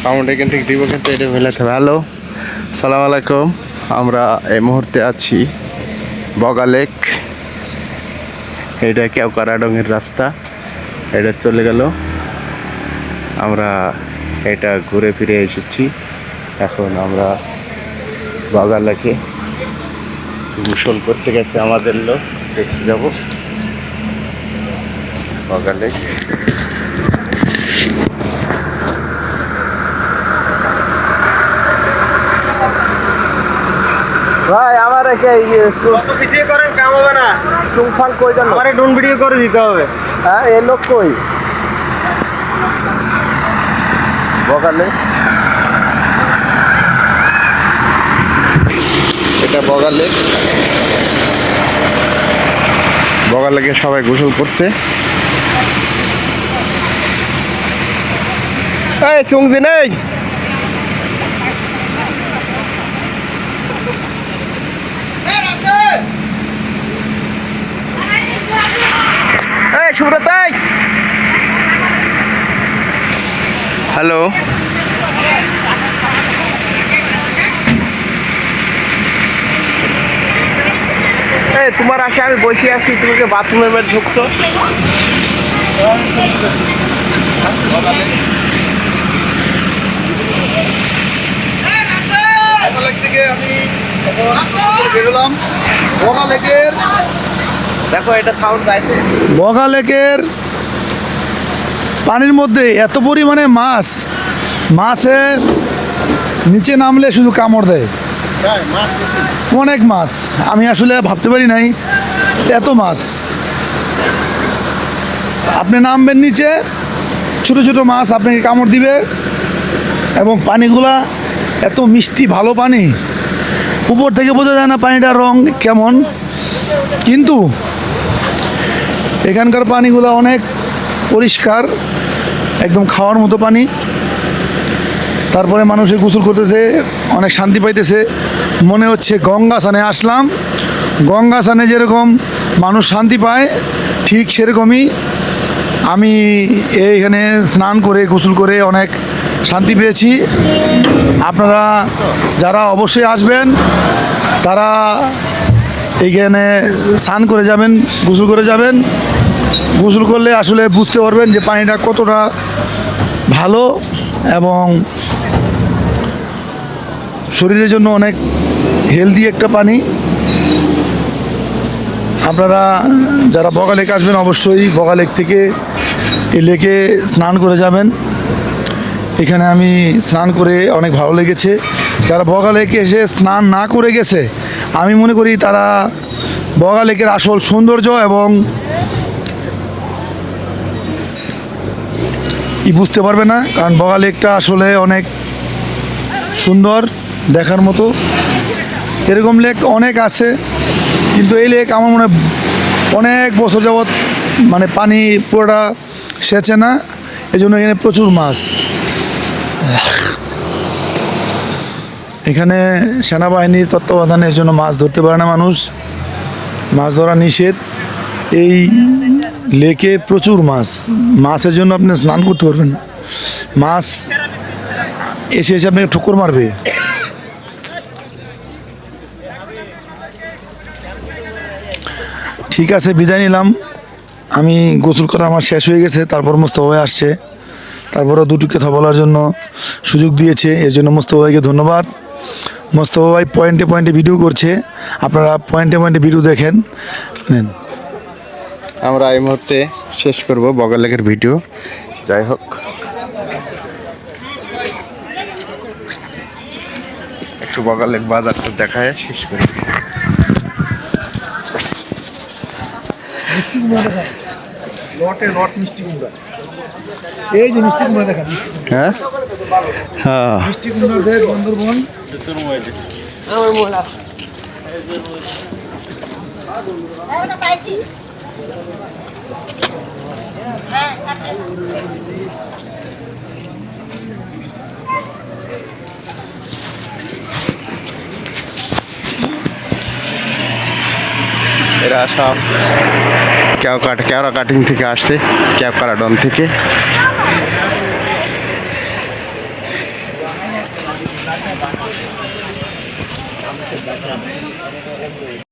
Sound এখান থেকে দিব কিন্তু এটা মিলাতে হবে। হ্যালো, সালাম আলাইকুম। আমরা এই মুহূর্তে আছি বগা লেক। এটা কেওকারাডংয়ের রাস্তা, এটা চলে গেল। আমরা এটা ঘুরে ফিরে এসেছি। এখন আমরা বগা লেকে গোসল করতে গেছে আমাদের লোক, দেখতে যাব বগা লেক। ভাই আমার ভিডিও করেন, কাম হবে না। চুংফাং কই যান? আমারে ড্রোন ভিডিও করে দিতে হবে। হ্যাঁ, এই লোক কই? বগালে, এটা বগালে। বগালেকে সবাই গোসল করছে। এই চুংজি নেই। সুব্রতাই, হ্যালো। এই তোমার আসে আমি বসে আছি, তুমি কি বাথরুমের মধ্যে ঢুকছো? দেখো এটা সাউন্ড যাইছে। বগা লেকের পানির মধ্যে এত পরিমাণে মাছ, মাছে নিচে নামলে শুধু কামড় দেয়। অনেক মাছ, আমি আসলে ভাবতে পারি নাই এত মাছ। আপনি নামবেন নিচে, ছোট ছোট মাছ আপনাকে কামড় দিবে। এবং পানিগুলা এত মিষ্টি, ভালো পানি, উপর থেকে বোঝা যায় না পানিটার রং কেমন, কিন্তু এখানকার পানিগুলো অনেক পরিষ্কার, একদম খাওয়ার মতো পানি। তারপরে মানুষে গোসল করতেছে, অনেক শান্তি পাইতেছে। মনে হচ্ছে গঙ্গা স্নানে আসলাম। গঙ্গা স্নানে যেরকম মানুষ শান্তি পায়, ঠিক সেরকমই আমি এইখানে স্নান করে গোসল করে অনেক শান্তি পেয়েছি। আপনারা যারা অবশ্যই আসবেন, তারা এইখানে স্নান করে যাবেন, গোসল করে যাবেন। গোসল করলে আসলে বুঝতে পারবেন যে পানিটা কতটা ভালো এবং শরীরের জন্য অনেক হেলদি একটা পানি। আপনারা যারা বগা লেক আসবেন, অবশ্যই বগা লেক থেকে এই লেকে স্নান করে যাবেন। এখানে আমি স্নান করে অনেক ভালো লেগেছে। যারা বগা লেকে এসে স্নান না করে গেছে, আমি মনে করি তারা বগা লেকের আসল সৌন্দর্য এবং বুঝতে পারবে না। কারণ বগা লেকটা আসলে অনেক সুন্দর, দেখার মতো। এরকম লেক অনেক আছে, কিন্তু এই লেক আমার মনে হয় অনেক বছর যাবৎ মানে পানি পুরোটা সেচে না, এই জন্য এখানে প্রচুর মাছ। এখানে সেনাবাহিনীর তত্ত্বাবধানের জন্য মাছ ধরতে পারে না মানুষ, মাছ ধরা নিষেধ। এই লেকে প্রচুর মাছ, মাছের জন্য আপনি স্নান করতে পারবেন না। মাছ এসে এসে আপনাকে ঠোকর মারবে। ঠিক আছে, বিদায় নিলাম। আমি গোসল করা আমার শেষ হয়ে গেছে, তারপর মোস্তফা ভাই আসছে, তারপরও দুটো কথা বলার জন্য সুযোগ দিয়েছে, এর জন্য মোস্তফা ভাইকে ধন্যবাদ। মোস্তফা ভাই পয়েন্টে পয়েন্টে ভিডিও করছে, আপনারা পয়েন্টে পয়েন্টে ভিডিও দেখেন। আমরা এই মুহূর্তে শেষ করব বগা লেকের ভিডিও। যাই হোক, একটু বগা লেক বাজারটা দেখায় শেষ করি। লটে লট মিষ্টি কুমড়া, এই যে মিষ্টি কুমড়া দেখা। হ্যাঁ হ্যাঁ, মিষ্টি কুমড়ার দেশ বান্দরবন। এরা সব কেওড়া কাটিং থেকে আসছে, কেওকারাডন থেকে।